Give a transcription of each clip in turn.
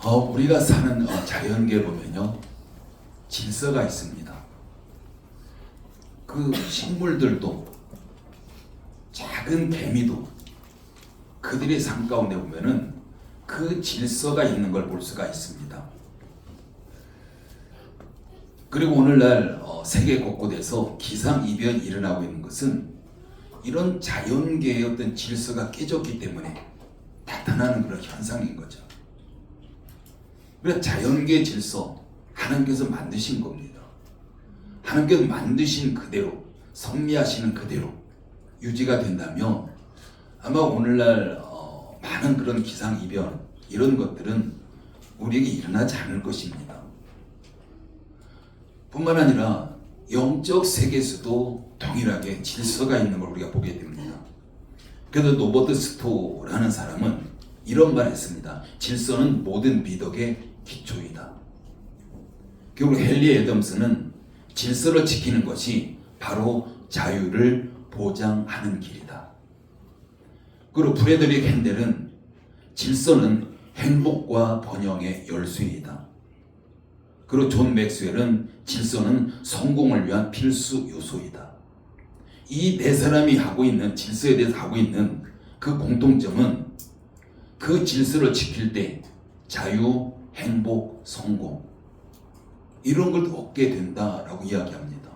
우리가 사는 자연계 보면요, 질서가 있습니다. 그 식물들도, 작은 개미도 그들의 삶 가운데 보면은 그 질서가 있는 걸 볼 수가 있습니다. 그리고 오늘날 세계 곳곳에서 기상이변이 일어나고 있는 것은 이런 자연계의 어떤 질서가 깨졌기 때문에 나타나는 그런 현상인 거죠. 그래서 자연계의 질서, 하나님께서 만드신 겁니다. 하나님께서 만드신 그대로, 섭리하시는 그대로 유지가 된다면 아마 오늘날 많은 그런 기상이변, 이런 것들은 우리에게 일어나지 않을 것입니다. 뿐만 아니라 영적 세계에서도 동일하게 질서가 있는 걸 우리가 보게 됩니다. 그래서 노버트 스토라는 사람은 이런 말을 했습니다. 질서는 모든 미덕의 기초이다. 결국 헨리 애덤스는 질서를 지키는 것이 바로 자유를 보장하는 길이다. 그리고 프레드릭 핸델은 질서는 행복과 번영의 열쇠이다. 그리고 존 맥스웰은 질서는 성공을 위한 필수 요소이다. 이 네 사람이 하고 있는 질서에 대해서 하고 있는 그 공통점은 그 질서를 지킬 때 자유, 행복, 성공 이런 걸 얻게 된다라고 이야기합니다.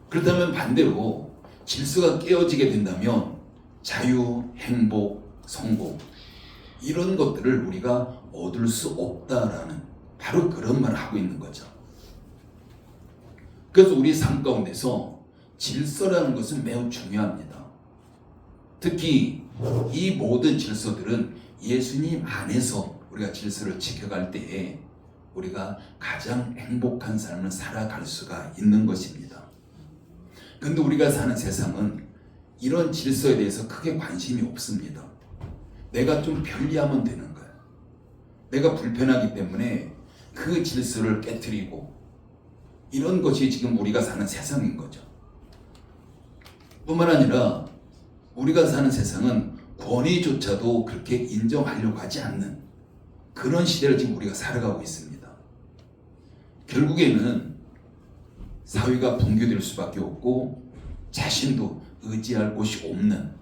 그렇다면 반대로 질서가 깨어지게 된다면 자유, 행복, 성공 이런 것들을 우리가 얻을 수 없다라는 바로 그런 말을 하고 있는 거죠. 그래서 우리 삶 가운데서 질서라는 것은 매우 중요합니다. 특히 이 모든 질서들은 예수님 안에서 우리가 질서를 지켜갈 때에 우리가 가장 행복한 삶을 살아갈 수가 있는 것입니다. 근데 우리가 사는 세상은 이런 질서에 대해서 크게 관심이 없습니다. 내가 좀 편리하면 되는 거예요. 내가 불편하기 때문에 그 질서를 깨트리고 이런 것이 지금 우리가 사는 세상인 거죠. 뿐만 아니라 우리가 사는 세상은 권위조차도 그렇게 인정하려고 하지 않는 그런 시대를 지금 우리가 살아가고 있습니다. 결국에는 사회가 붕괴될 수밖에 없고 자신도 의지할 곳이 없는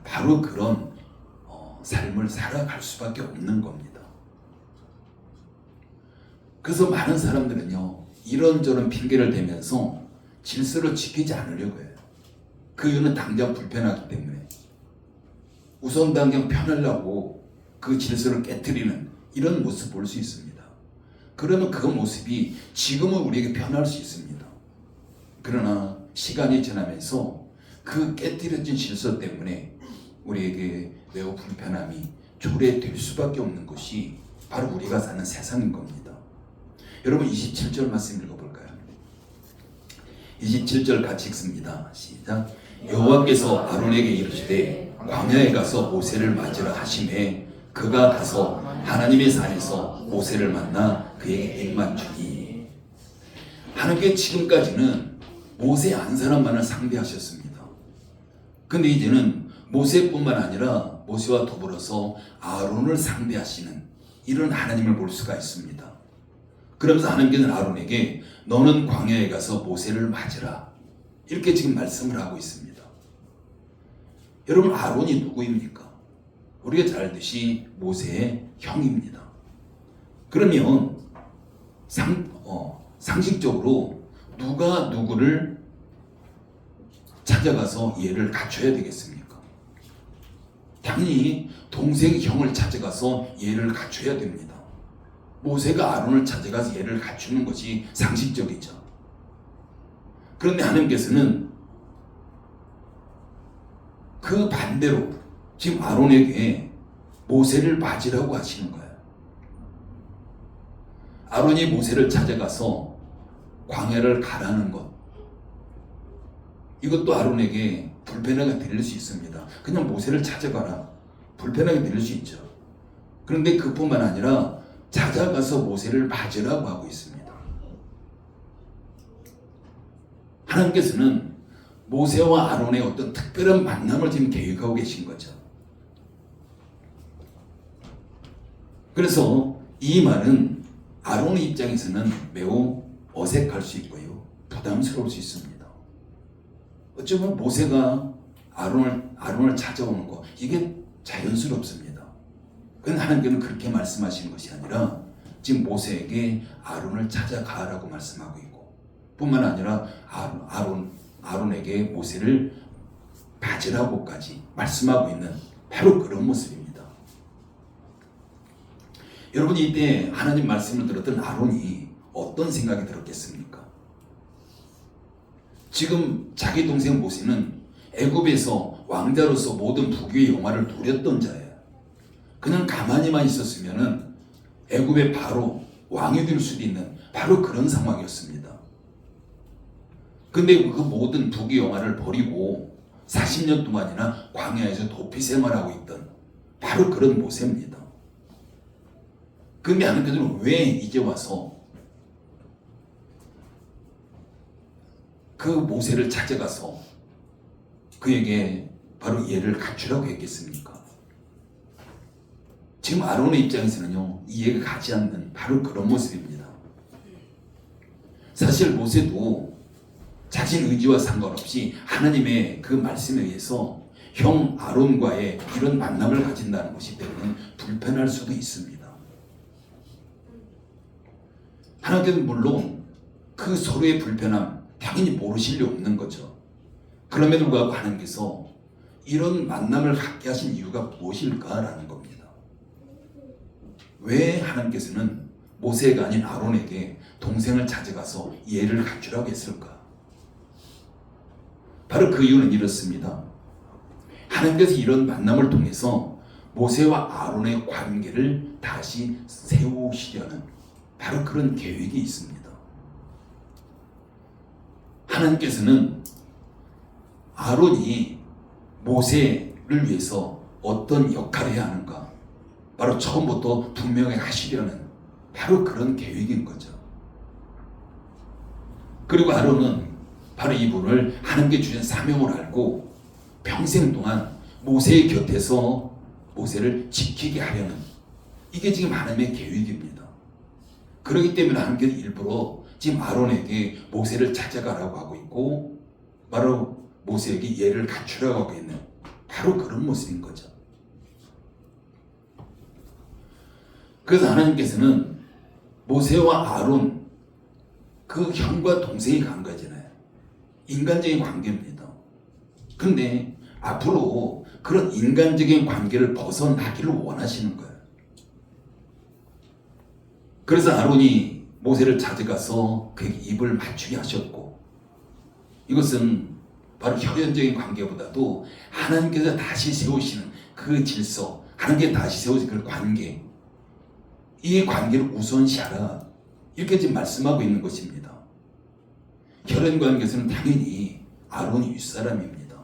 바로 그런 삶을 살아갈 수밖에 없는 겁니다. 그래서 많은 사람들은요, 이런저런 핑계를 대면서 질서를 지키지 않으려고 해요. 그 이유는 당장 불편하기 때문에. 우선 당장 편하려고 그 질서를 깨트리는 이런 모습을 볼 수 있습니다. 그러면 그 모습이 지금은 우리에게 편할 수 있습니다. 그러나 시간이 지나면서 그 깨트려진 질서 때문에 우리에게 매우 불편함이 초래될 수밖에 없는 것이 바로 우리가 사는 세상인 겁니다. 여러분 27절 말씀 읽어볼까요? 27절 같이 읽습니다. 시작. 여호와께서 아론에게 이르시되 광야에 가서 모세를 맞으라 하시매 그가 가서 하나님의 산에서 모세를 만나 그에게 일만 주니. 하나님께 지금까지는 모세 한 사람만을 상대하셨습니다. 근데 이제는 모세뿐만 아니라 모세와 더불어서 아론을 상대하시는 이런 하나님을 볼 수가 있습니다. 그러면서 하나님께서는 아론에게 너는 광야에 가서 모세를 맞으라 이렇게 지금 말씀을 하고 있습니다. 여러분 아론이 누구입니까? 우리가 잘 알듯이 모세의 형입니다. 그러면 상식적으로 누가 누구를 찾아가서 얘를 갖춰야 되겠습니까? 당연히 동생이 형을 찾아가서 얘를 갖춰야 됩니다. 모세가 아론을 찾아가서 얘를 갖추는 것이 상식적이죠. 그런데 하나님께서는 그 반대로 지금 아론에게 모세를 맞으라고 하시는 거예요. 아론이 모세를 찾아가서 광야를 가라는 것, 이것도 아론에게 불편하게 들릴 수 있습니다. 그냥 모세를 찾아가라, 불편하게 들릴 수 있죠. 그런데 그뿐만 아니라 찾아가서 모세를 맞으라고 하고 있습니다. 하나님께서는 모세와 아론의 어떤 특별한 만남을 지금 계획하고 계신 거죠. 그래서 이 말은 아론의 입장에서는 매우 어색할 수 있고요, 부담스러울 수 있습니다. 어쩌면 모세가 아론을 찾아오는 거, 이게 자연스럽습니다. 그런데 하나님께는 그렇게 말씀하시는 것이 아니라 지금 모세에게 아론을 찾아가라고 말씀하고 있고, 뿐만 아니라 아론에게 모세를 받으라고까지 말씀하고 있는 바로 그런 모습입니다. 여러분이 이때 하나님 말씀을 들었던 아론이 어떤 생각이 들었겠습니까? 지금 자기 동생 모세는 애굽에서 왕자로서 모든 부귀의 영화를 누렸던 자예요. 그냥 가만히만 있었으면은 애굽의 바로 왕이 될 수도 있는 바로 그런 상황이었습니다. 근데 그 모든 부귀 영화를 버리고 40년 동안이나 광야에서 도피 생활하고 있던 바로 그런 모세입니다. 근데 하나님께서는 왜 이제 와서 그 모세를 찾아가서 그에게 바로 예를 갖추라고 했겠습니까? 지금 아론의 입장에서는요, 이해가 가지 않는 바로 그런 모습입니다. 사실 모세도 자신 의지와 상관없이 하나님의 그 말씀에 의해서 형 아론과의 이런 만남을 가진다는 것이 때문에 불편할 수도 있습니다. 하나님께서는 물론 그 서로의 불편함 당연히 모르실 리 없는 거죠. 그럼에도 불구하고 하나님께서 이런 만남을 갖게 하신 이유가 무엇일까라는 겁니다. 왜 하나님께서는 모세가 아닌 아론에게 동생을 찾아가서 예를 갖추라고 했을까? 바로 그 이유는 이렇습니다. 하나님께서 이런 만남을 통해서 모세와 아론의 관계를 다시 세우시려는 바로 그런 계획이 있습니다. 하나님께서는 아론이 모세를 위해서 어떤 역할을 해야 하는가, 바로 처음부터 분명히 하시려는 바로 그런 계획인 거죠. 그리고 아론은 바로 이분을 하나님께 주신 사명을 알고 평생 동안 모세의 곁에서 모세를 지키게 하려는, 이게 지금 하나님의 계획입니다. 그렇기 때문에 하나님께서 일부러 지금 아론에게 모세를 찾아가라고 하고 있고, 바로 모세에게 예를 갖추라고 하고 있는 바로 그런 모습인 거죠. 그래서 하나님께서는 모세와 아론, 그 형과 동생의 관계잖아요. 인간적인 관계입니다. 근데 앞으로 그런 인간적인 관계를 벗어나기를 원하시는 거예요. 그래서 아론이 모세를 찾아가서 그에게 입을 맞추게 하셨고, 이것은 바로 혈연적인 관계보다도 하나님께서 다시 세우시는 그 질서, 하나님께 다시 세우신 그 관계, 이 관계를 우선시하라, 이렇게 지금 말씀하고 있는 것입니다. 혈연 관계에서는 당연히 아론이 윗사람입니다.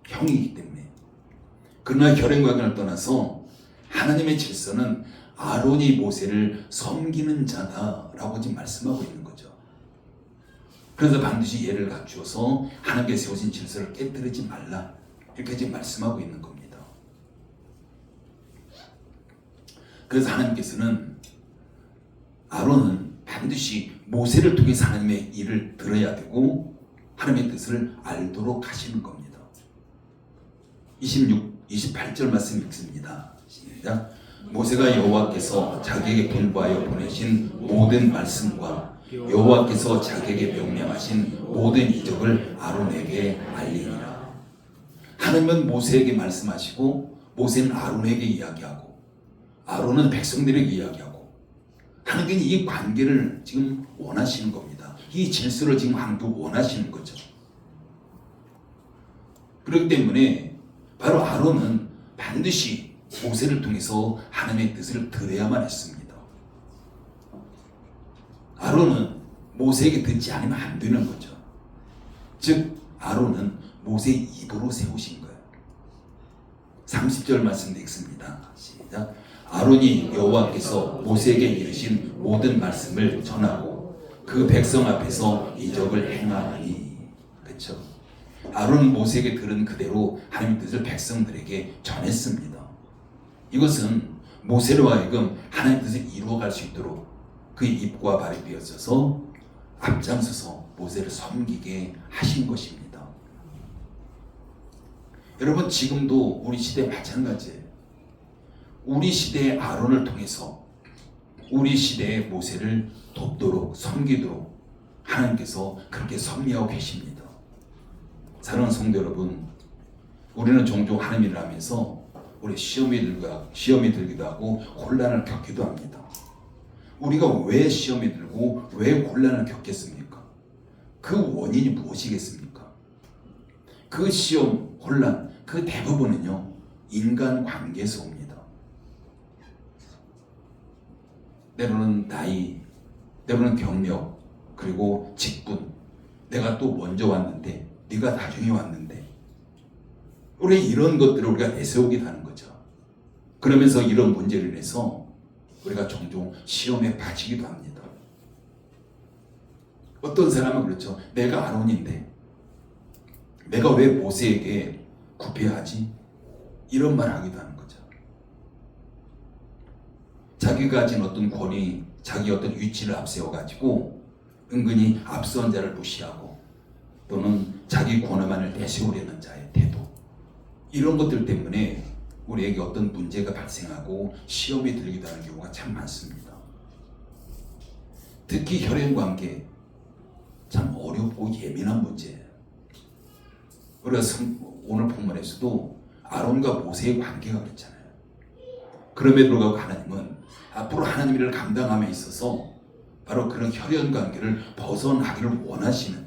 형이기 때문에. 그러나 혈연 관계를 떠나서 하나님의 질서는 아론이 모세를 섬기는 자다라고 지금 말씀하고 있는 거죠. 그래서 반드시 예를 갖추어서 하나님께 세우신 질서를 깨뜨리지 말라, 이렇게 지금 말씀하고 있는 겁니다. 그래서 하나님께서는 아론은 반드시 모세를 통해서 하나님의 일을 들어야 되고 하나님의 뜻을 알도록 하시는 겁니다. 28절 말씀 읽습니다. 시작. 모세가 여호와께서 자기에게 통보하여 보내신 모든 말씀과 여호와께서 자기에게 명령하신 모든 이적을 아론에게 알리니라. 하나님은 모세에게 말씀하시고 모세는 아론에게 이야기하고 아론은 백성들에게 이야기하고, 하나님은 이 관계를 지금 원하시는 겁니다. 이 질서를 지금 하나님도 원하시는 거죠. 그렇기 때문에 바로 아론은 반드시 모세를 통해서 하나님의 뜻을 들어야만 했습니다. 아론은 모세에게 듣지 않으면 안 되는 거죠. 즉 아론은 모세의 입으로 세우신 거예요. 30절 말씀 읽습니다. 시작. 아론이 여호와께서 모세에게 이르신 모든 말씀을 전하고 그 백성 앞에서 이적을 행하니. 그렇죠? 아론은 모세에게 들은 그대로 하나님의 뜻을 백성들에게 전했습니다. 이것은 모세로 하여금 하나님 뜻을 이루어갈 수 있도록 그의 입과 발이 되어져서 앞장서서 모세를 섬기게 하신 것입니다. 여러분, 지금도 우리 시대 마찬가지예요. 우리 시대의 아론을 통해서 우리 시대의 모세를 돕도록 섬기도록 하나님께서 그렇게 섭리하고 계십니다. 사랑하는 성도 여러분, 우리는 종종 하나님 일을 하면서 우리 시험이 들기도 하고 혼란을 겪기도 합니다. 우리가 왜 시험이 들고 왜 혼란을 겪겠습니까? 그 원인이 무엇이겠습니까? 그 시험, 혼란, 그 대부분은요, 인간 관계에서 옵니다. 때로는 나이, 때로는 경력, 그리고 직분. 내가 또 먼저 왔는데 네가 나중에 왔는데, 우리 이런 것들을 우리가 내세우게 하는 거죠. 그러면서 이런 문제를 인해서 우리가 종종 시험에 빠지기도 합니다. 어떤 사람은 그렇죠. 내가 아론인데 내가 왜 모세에게 굽혀야 하지? 이런 말 하기도 하는 거죠. 자기가 가진 어떤 권위, 자기 어떤 위치를 앞세워가지고 은근히 앞선 자를 무시하고 또는 자기 권한만을 내세우려는 자의 태도, 이런 것들 때문에 우리에게 어떤 문제가 발생하고 시험이 들기도 하는 경우가 참 많습니다. 특히 혈연관계, 참 어렵고 예민한 문제예요. 우리가 오늘 본문에서도 아론과 모세의 관계가 그렇잖아요. 그럼에도 불구하고 하나님은 앞으로 하나님 일을 감당함에 있어서 바로 그런 혈연관계를 벗어나기를 원하시는,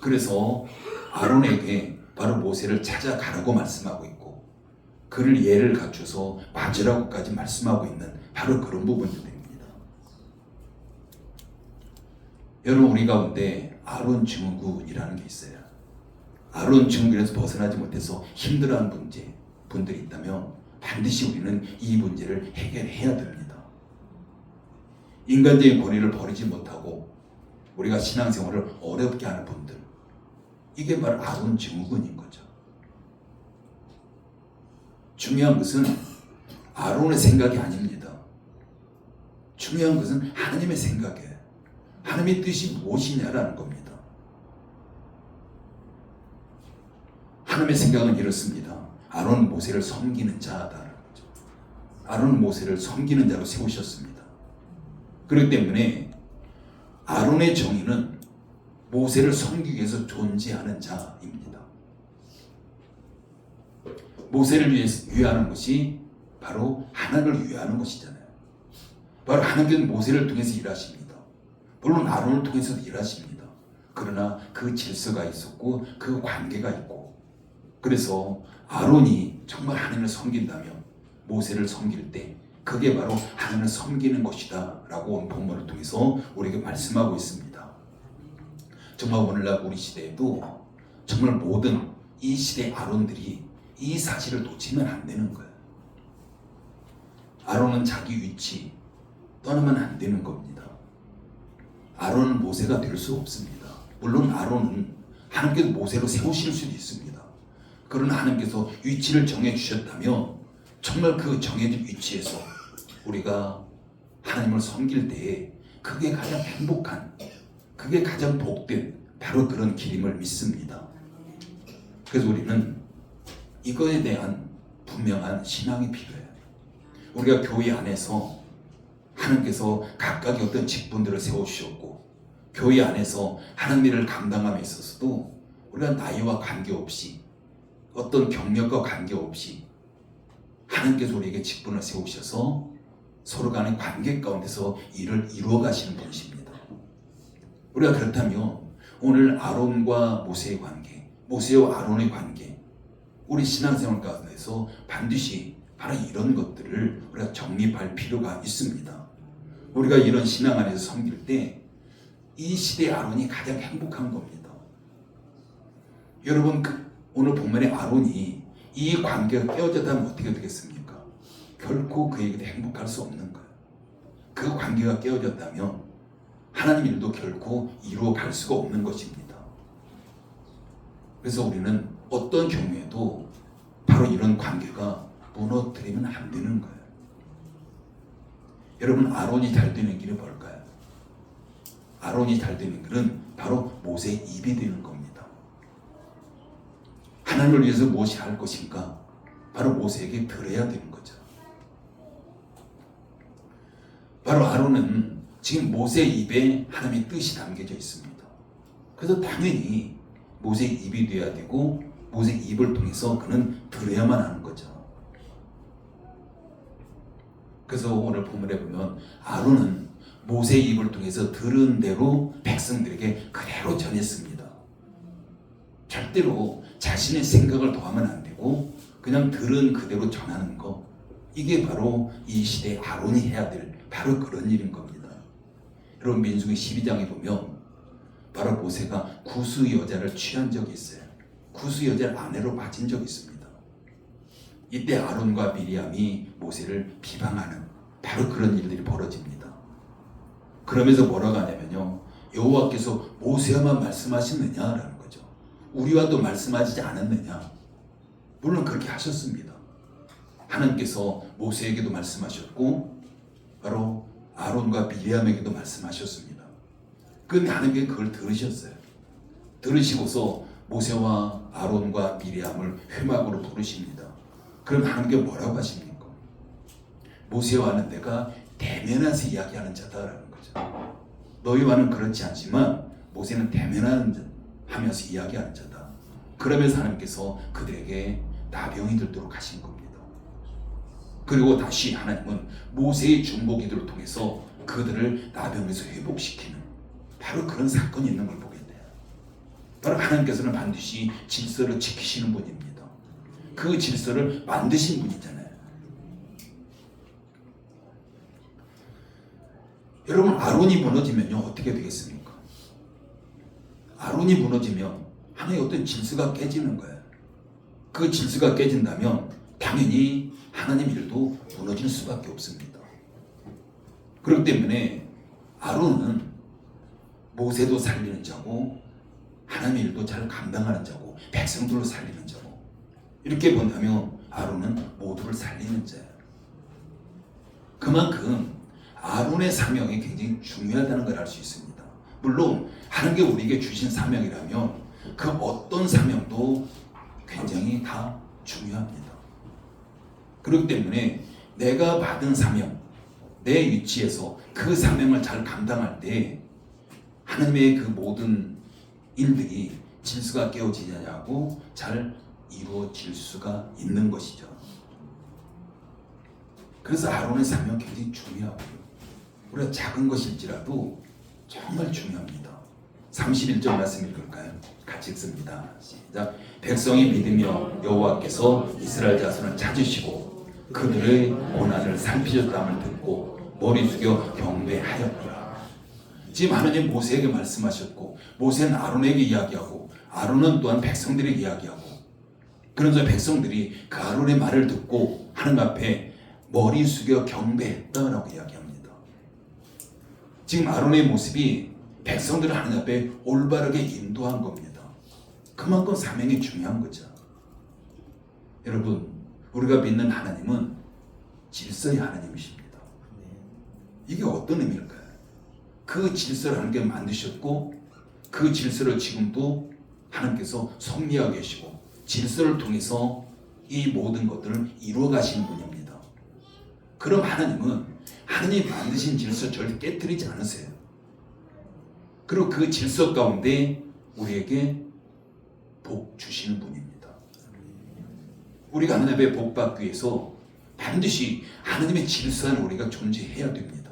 그래서 아론에게 바로 모세를 찾아가라고 말씀하고 있고 그를 예를 갖춰서 맞으라고까지 말씀하고 있는 바로 그런 부분들입니다. 여러분, 우리 가운데 아론 증후군이라는 게 있어요. 아론 증후군에서 벗어나지 못해서 힘들어하는 분들이 있다면 반드시 우리는 이 문제를 해결해야 됩니다. 인간적인 권위를 버리지 못하고 우리가 신앙생활을 어렵게 하는 분들, 이게 바로 아론 증후군인 거죠. 중요한 것은 아론의 생각이 아닙니다. 중요한 것은 하나님의 생각이에요. 하나님의 뜻이 무엇이냐라는 겁니다. 하나님의 생각은 이렇습니다. 아론은 모세를 섬기는 자다라는 거죠. 아론은 모세를 섬기는 자로 세우셨습니다. 그렇기 때문에 아론의 정의는 모세를 섬기기 위해서 존재하는 자입니다. 모세를 위하는 것이 바로 하나님을 위하는 것이잖아요. 바로 하나님께서 모세를 통해서 일하십니다. 물론 아론을 통해서도 일하십니다. 그러나 그 질서가 있었고 그 관계가 있고, 그래서 아론이 정말 하나님을 섬긴다면 모세를 섬길 때 그게 바로 하나님을 섬기는 것이다 라고 오늘 본문을 통해서 우리에게 말씀하고 있습니다. 정말 오늘날 우리 시대에도 정말 모든 이 시대의 아론들이 이 사실을 놓치면 안 되는 거예요. 아론은 자기 위치 떠나면 안 되는 겁니다. 아론은 모세가 될 수 없습니다. 물론 아론은 하나님께서 모세로 세우실 수도 있습니다. 그러나 하나님께서 위치를 정해주셨다면 정말 그 정해진 위치에서 우리가 하나님을 섬길 때에 그게 가장 행복한, 그게 가장 복된 바로 그런 길임을 믿습니다. 그래서 우리는 이거에 대한 분명한 신앙이 필요해요. 우리가 교회 안에서 하나님께서 각각의 어떤 직분들을 세워주셨고 교회 안에서 하나님 일을 감당함에 있어서도 우리가 나이와 관계없이 어떤 경력과 관계없이 하나님께서 우리에게 직분을 세우셔서 서로 간의 관계 가운데서 일을 이루어 가시는 분이십니다. 우리가 그렇다면 오늘 아론과 모세의 관계, 모세와 아론의 관계, 우리 신앙생활 가운데서 반드시 바로 이런 것들을 우리가 정립할 필요가 있습니다. 우리가 이런 신앙 안에서 섬길 때 이 시대의 아론이 가장 행복한 겁니다. 여러분, 오늘 본문의 아론이 이 관계가 깨어졌다면 어떻게 되겠습니까? 결코 그에게도 행복할 수 없는 거예요. 그 관계가 깨어졌다면 하나님 일도 결코 이루어 갈 수가 없는 것입니다. 그래서 우리는 어떤 경우에도 바로 이런 관계가 무너뜨리면 안 되는 거예요. 여러분, 아론이 잘 되는 길이 뭘까요? 아론이 잘 되는 길은 바로 모세의 입이 되는 겁니다. 하나님을 위해서 무엇이 할 것인가? 바로 모세에게 들어야 되는 거죠. 바로 아론은 지금 모세의 입에 하나님의 뜻이 담겨져 있습니다. 그래서 당연히 모세의 입이 되어야 되고 모세의 입을 통해서 그는 들어야만 하는 거죠. 그래서 오늘 본문에 보면 아론은 모세의 입을 통해서 들은 대로 백성들에게 그대로 전했습니다. 절대로 자신의 생각을 더하면 안 되고 그냥 들은 그대로 전하는 거, 이게 바로 이 시대의 아론이 해야 될 바로 그런 일인 겁니다. 여러분, 민수기 12장에 보면 바로 모세가 구스 여자를 취한 적이 있어요. 구스 여자를 아내로 맞은 적이 있습니다. 이때 아론과 미리암이 모세를 비방하는 바로 그런 일들이 벌어집니다. 그러면서 뭐라고 하냐면요, 여호와께서 모세와만 말씀하셨느냐라는 거죠. 우리와도 말씀하시지 않았느냐. 물론 그렇게 하셨습니다. 하나님께서 모세에게도 말씀하셨고 바로 아론과 미리암에게도 말씀하셨습니다. 그런데 하나님께서 그걸 들으셨어요. 들으시고서 모세와 아론과 미리암을 회막으로 부르십니다. 그럼 하나님께서 뭐라고 하십니까? 모세와는 내가 대면해서 이야기하는 자다라는 거죠. 너희와는 그렇지 않지만 모세는 대면하면서 이야기하는 자다. 그러면서 하나님께서 그들에게 나병이 들도록 하신 겁니다. 그리고 다시 하나님은 모세의 중보기도를 통해서 그들을 나병에서 회복시키는 바로 그런 사건이 있는 걸 보게 돼요. 바로 하나님께서는 반드시 질서를 지키시는 분입니다. 그 질서를 만드신 분이잖아요. 여러분, 아론이 무너지면요 어떻게 되겠습니까? 아론이 무너지면 하나의 어떤 질서가 깨지는 거예요. 그 질서가 깨진다면 당연히 하나님 일도 무너질 수밖에 없습니다. 그렇기 때문에 아론은 모세도 살리는 자고 하나님의 일도 잘 감당하는 자고 백성들로 살리는 자고, 이렇게 본다면 아론은 모두를 살리는 자예요. 그만큼 아론의 사명이 굉장히 중요하다는 걸 알 수 있습니다. 물론 하나님께 우리에게 주신 사명이라면 그 어떤 사명도 굉장히 다 중요합니다. 그렇기 때문에 내가 받은 사명, 내 위치에서 그 사명을 잘 감당할 때 하나님의 그 모든 일들이 질서가 깨어지냐고 잘 이루어질 수가 있는 것이죠. 그래서 아론의 사명 굉장히 중요하고요. 우리가 작은 것일지라도 정말 중요합니다. 31절 말씀 읽을까요? 같이 읽습니다. 시작. 백성이 믿으며 여호와께서 이스라엘 자손을 찾으시고 그들의 고난을 살피셨다함을 듣고 머리 숙여 경배하였더라. 지금 하나님 모세에게 말씀하셨고 모세는 아론에게 이야기하고 아론은 또한 백성들에게 이야기하고, 그러면서 백성들이 그 아론의 말을 듣고 하나님 앞에 머리 숙여 경배했다라고 이야기합니다. 지금 아론의 모습이 백성들을 하나님 앞에 올바르게 인도한 겁니다. 그만큼 사명이 중요한 거죠. 여러분, 우리가 믿는 하나님은 질서의 하나님이십니다. 이게 어떤 의미일까요? 그 질서를 하나님께 만드셨고 그 질서를 지금도 하나님께서 섭리하고 계시고 질서를 통해서 이 모든 것들을 이루어 가시는 분입니다. 그럼 하나님은 하나님이 만드신 질서 절대 깨뜨리지 않으세요. 그리고 그 질서 가운데 우리에게 복 주시는 분입니다. 우리가 하나님 앞에 복 받기 위해서 반드시 하나님의 질서 안에 우리가 존재해야 됩니다.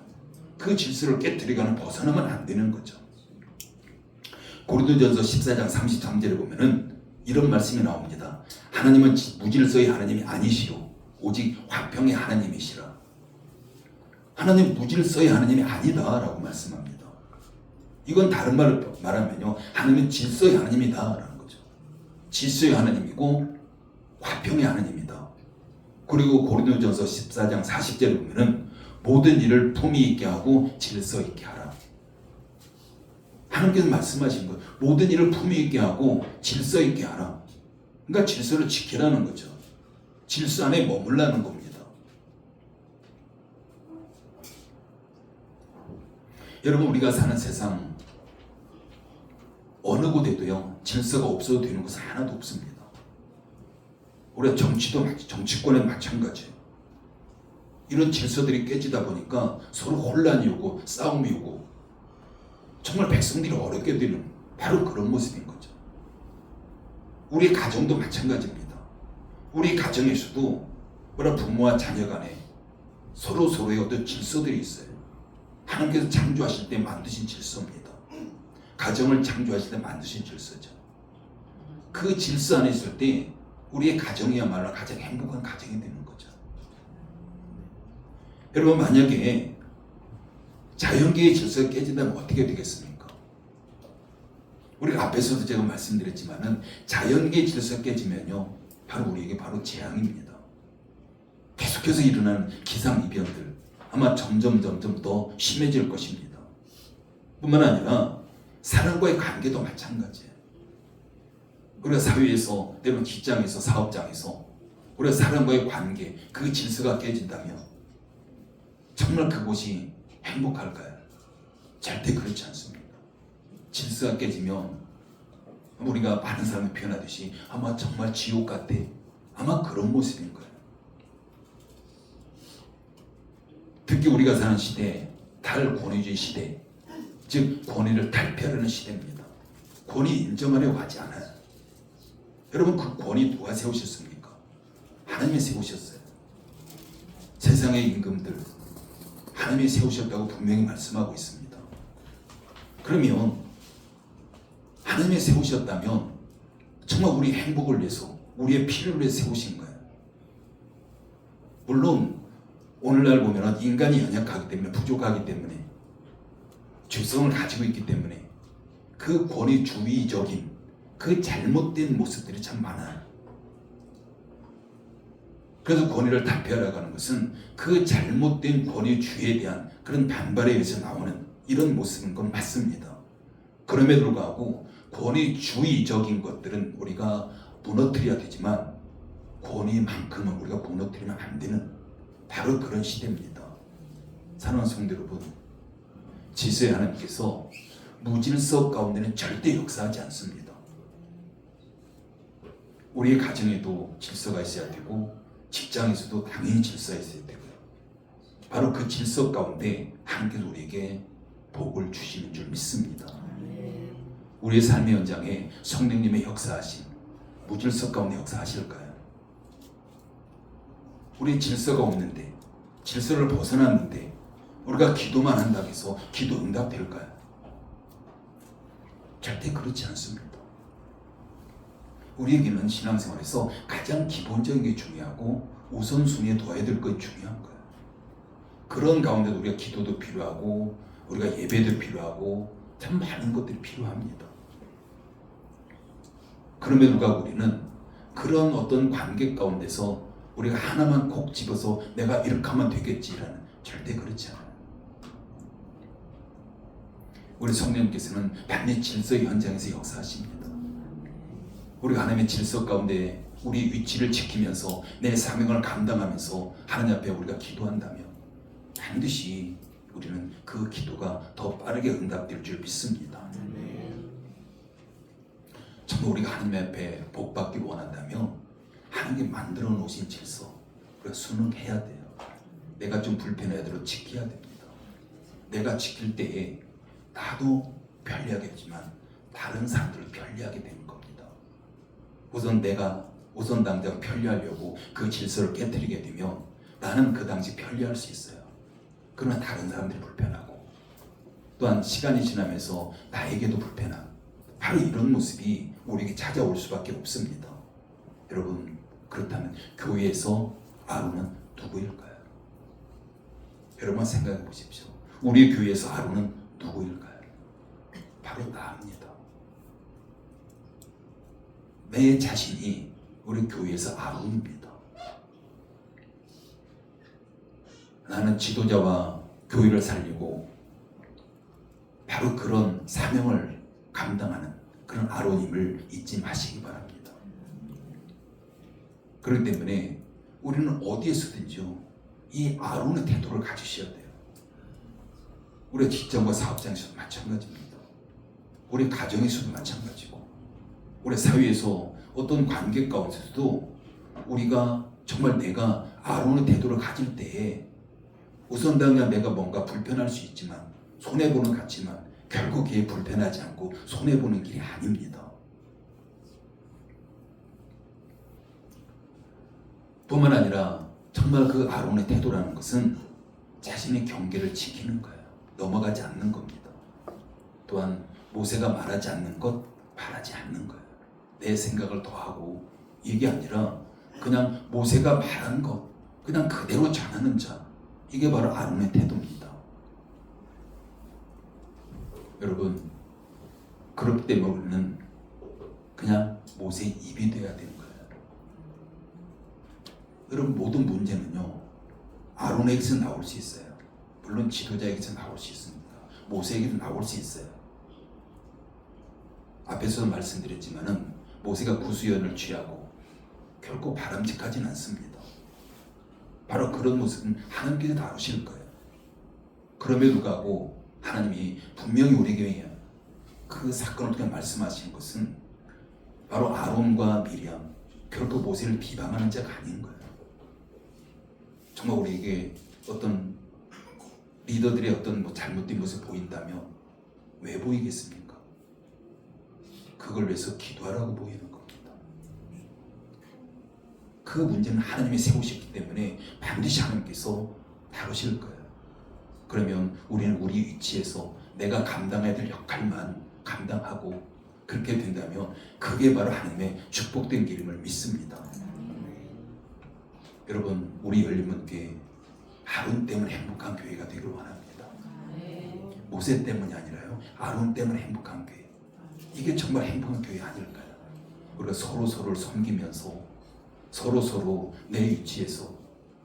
그 질서를 깨뜨리거나 벗어나면 안 되는 거죠. 고린도전서 14장 33절에 보면은 이런 말씀이 나옵니다. 하나님은 무질서의 하나님이 아니시오 오직 화평의 하나님이시라. 하나님 무질서의 하나님이 아니다라고 말씀합니다. 이건 다른 말로 말하면요, 하나님은 질서의 하나님이다라는 거죠. 질서의 하나님이고 화평의 하나님이다. 그리고 고린도전서 14장 40절에 보면은 모든 일을 품위 있게 하고 질서 있게 하라. 하나님께서 말씀하신 것, 모든 일을 품위 있게 하고 질서 있게 하라. 그러니까 질서를 지키라는 거죠. 질서 안에 머물라는 겁니다. 여러분, 우리가 사는 세상 어느 곳에도요 질서가 없어도 되는 것은 하나도 없습니다. 우리가 정치권에 마찬가지예요. 이런 질서들이 깨지다 보니까 서로 혼란이 오고 싸움이 오고 정말 백성들이 어렵게 되는 바로 그런 모습인 거죠. 우리 가정도 마찬가지입니다. 우리 가정에서도 우리 부모와 자녀 간에 서로의 어떤 질서들이 있어요. 하나님께서 창조하실 때 만드신 질서입니다. 가정을 창조하실 때 만드신 질서죠. 그 질서 안에 있을 때 우리의 가정이야말로 가장 행복한 가정이 되는 거죠. 여러분, 만약에 자연계의 질서가 깨진다면 어떻게 되겠습니까? 우리가 앞에서도 제가 말씀드렸지만은 자연계의 질서가 깨지면요 바로 우리에게 바로 재앙입니다. 계속해서 일어나는 기상이변들 아마 점점 더 심해질 것입니다. 뿐만 아니라 사람과의 관계도 마찬가지예요. 우리가 사회에서 때로는 직장에서 사업장에서 우리가 사람과의 관계 그 질서가 깨진다면 정말 그곳이 행복할까요? 절대 그렇지 않습니다. 질서가 깨지면 우리가 많은 사람이 표현하듯이 아마 정말 지옥 같아 아마 그런 모습인 거예요. 특히 우리가 사는 시대 탈권위주의 시대 즉 권위를 탈피하려는 시대입니다. 권위 인정하려고 하지 않아요. 여러분, 그 권위 누가 세우셨습니까? 하나님이 세우셨어요. 세상의 임금들 하나님이 세우셨다고 분명히 말씀하고 있습니다. 그러면 하나님이 세우셨다면 정말 우리 행복을 위해서 우리의 필요를 위해서 세우신 거예요. 물론 오늘날 보면 인간이 연약하기 때문에 부족하기 때문에 죄성을 가지고 있기 때문에 그 권위주의적인 그 잘못된 모습들이 참 많아요. 그래서 권위를 탈피하려고 하는 것은 그 잘못된 권위주의에 대한 그런 반발에 의해서 나오는 이런 모습인 건 맞습니다. 그럼에도 불구하고 권위주의적인 것들은 우리가 무너뜨려야 되지만 권위만큼은 우리가 무너뜨리면 안 되는 바로 그런 시대입니다. 사랑하는 성도 여러분, 질서의 하나님께서 무질서 가운데는 절대 역사하지 않습니다. 우리의 가정에도 질서가 있어야 되고 직장에서도 당연히 질서가 있어야 되고요. 바로 그 질서 가운데 하나님께서 우리에게 복을 주시는 줄 믿습니다. 우리의 삶의 현장에 성령님의 역사하심 무질서 가운데 역사하실까요? 우리 질서가 없는데 질서를 벗어났는데 우리가 기도만 한다고 해서 기도 응답될까요? 절대 그렇지 않습니다. 우리에게는 신앙생활에서 가장 기본적인 게 중요하고 우선순위에 둬야 될 것이 중요한 거예요. 그런 가운데도 우리가 기도도 필요하고 우리가 예배도 필요하고 참 많은 것들이 필요합니다. 그럼에도 불구하고 우리는 그런 어떤 관계 가운데서 우리가 하나만 콕 집어서 내가 이렇게 하면 되겠지라는 절대 그렇지 않아요. 우리 성령님께서는 반드시 질서의 현장에서 역사하십니다. 우리가 하나님의 질서 가운데 우리 위치를 지키면서 내 사명을 감당하면서 하나님 앞에 우리가 기도한다면 반드시 우리는 그 기도가 더 빠르게 응답될 줄 믿습니다. 정말 우리가 하나님 앞에 복 받기를 원한다면 하나님이 만들어 놓으신 질서 우리가 순응해야 돼요. 내가 좀 불편하더라도 지켜야 됩니다. 내가 지킬 때에 나도 편리하겠지만 다른 사람들을 편리하게 되는 겁니다. 우선 당장 편리하려고 그 질서를 깨뜨리게 되면 나는 그 당시 편리할 수 있어요. 그러나 다른 사람들이 불편하고 또한 시간이 지나면서 나에게도 불편함 바로 이런 모습이 우리에게 찾아올 수밖에 없습니다. 여러분, 그렇다면 교회에서 아론은 누구일까요? 여러분 생각해 보십시오. 우리 교회에서 아론은 누구일까요? 바로 나입니다. 내 자신이 우리 교회에서 아론입니다. 나는 지도자와 교회를 살리고 바로 그런 사명을 감당하는 그런 아론임을 잊지 마시기 바랍니다. 그렇기 때문에 우리는 어디에서든지요 이 아론의 태도를 가지셔야 돼요. 우리 직장과 사업장에서도 마찬가지입니다. 우리 가정에서도 마찬가지고 우리 사회에서 어떤 관계 가운데서도 우리가 정말 내가 아론의 태도를 가질 때에 우선 당장 내가 뭔가 불편할 수 있지만 손해보는 것 같지만 결국 이게 불편하지 않고 손해보는 길이 아닙니다. 뿐만 아니라 정말 그 아론의 태도라는 것은 자신의 경계를 지키는 거예요. 넘어가지 않는 겁니다. 또한 모세가 말하지 않는 것 말하지 않는 거예요. 내 생각을 더하고 이게 아니라 그냥 모세가 말한 것 그냥 그대로 전하는 자, 이게 바로 아론의 태도입니다. 여러분, 그렇기 때문에 우리는 그냥 모세의 입이 되어야 되는 거예요. 여러분, 모든 문제는요 아론에게서 나올 수 있어요. 물론 지도자에게서 나올 수 있습니다. 모세에게도 나올 수 있어요. 앞에서도 말씀드렸지만은 모세가 구수연을 취하고 결코 바람직하진 않습니다. 바로 그런 모습은 하나님께서 다루실 거예요. 그럼에도 불구하고 하나님이 분명히 우리에게 그 사건을 통해 말씀하신 것은 바로 아론과 미리암, 결코 모세를 비방하는 자가 아닌 거예요. 정말 우리에게 어떤 리더들의 어떤 잘못된 모습을 보인다면 왜 보이겠습니까? 그걸 위해서 기도하라고 보이는 겁니다. 그 문제는 하나님이 세우셨기 때문에 반드시 하나님께서 다루실 거예요. 그러면 우리는 우리 위치에서 내가 감당해야 될 역할만 감당하고 그렇게 된다면 그게 바로 하나님의 축복된 길임을 믿습니다. 여러분, 우리 열린문교회 아론 때문에 행복한 교회가 되기를 원합니다. 모세 때문이 아니라요, 아론 때문에 행복한 교회. 이게 정말 행복한 교회 아닐까요? 우리가 서로서로를 섬기면서 서로서로 내 위치에서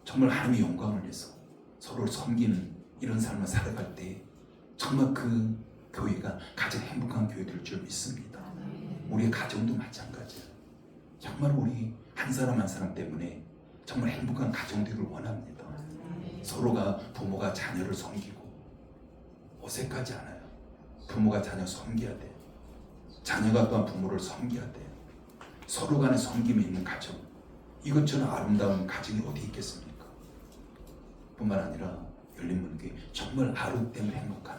정말 하나님의 영광을 위해서 서로를 섬기는 이런 삶을 살아갈 때 정말 그 교회가 가장 행복한 교회 될 줄 믿습니다. 우리의 가정도 마찬가지예요. 정말 우리 한 사람 한 사람 때문에 정말 행복한 가정 되기를 원합니다. 서로가 부모가 자녀를 섬기고 어색하지 않아요. 부모가 자녀 섬겨야 돼요. 자녀가 또한 부모를 섬겨야 돼요. 서로 간에 섬김이 있는 가정, 이것처럼 아름다운 가정이 어디 있겠습니까? 뿐만 아니라 열린문교회 정말 하루 때문에 행복한,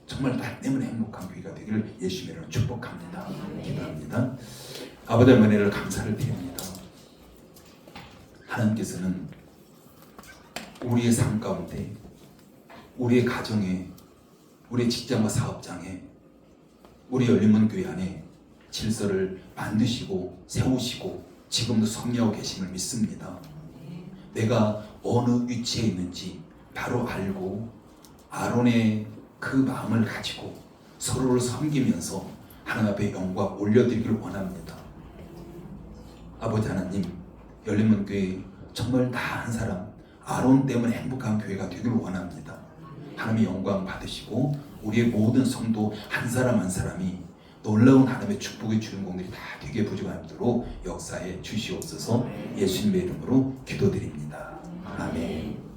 정말 나 때문에 행복한 교회가 되기를 예수님의 이름으로 축복합니다. 기도합니다. 아버지 하나님 은혜를 감사를 드립니다. 하나님께서는 우리의 삶 가운데, 우리의 가정에, 우리의 직장과 사업장에, 우리 열린문교회 안에 질서를 만드시고 세우시고 지금도 섭리하고 계심을 믿습니다. 내가 어느 위치에 있는지 바로 알고 아론의 그 마음을 가지고 서로를 섬기면서 하나님 앞에 영광 올려드리기를 원합니다. 아버지 하나님, 열린문교회 정말 다 한 사람 아론 때문에 행복한 교회가 되기를 원합니다. 하나님의 영광 받으시고 우리의 모든 성도 한 사람 한 사람이 놀라운 하나님의 축복의 주인공들이 다 되게 부족함도록 역사에 주시옵소서. 예수님의 이름으로 기도드립니다. 아멘.